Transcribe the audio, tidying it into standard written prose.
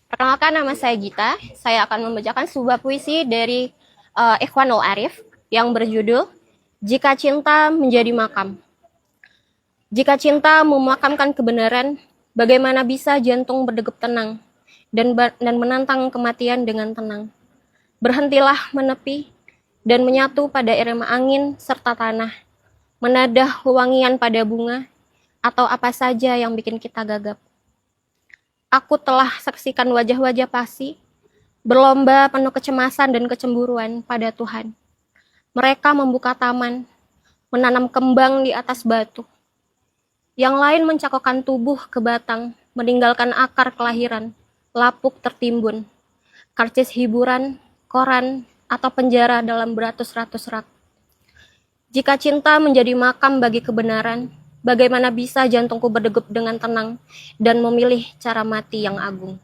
Perkenalkan, nama saya Gita. Saya akan membacakan sebuah puisi dari Ikhwanul Arif yang berjudul Jika Cinta Menjadi Makam. Jika cinta memakamkan kebenaran, bagaimana bisa jantung berdegup tenang dan menantang kematian dengan tenang. Berhentilah menepi dan menyatu pada irama angin serta tanah, menadah wewangian pada bunga, atau apa saja yang bikin kita gagap. Aku telah saksikan wajah-wajah pasti, berlomba penuh kecemasan dan kecemburuan pada Tuhan. Mereka membuka taman, menanam kembang di atas batu. Yang lain mencakokkan tubuh ke batang, meninggalkan akar kelahiran, lapuk tertimbun, karcis hiburan, koran, atau penjara dalam beratus-ratus rak. Jika cinta menjadi makam bagi kebenaran, bagaimana bisa jantungku berdegup dengan tenang dan memilih cara mati yang agung?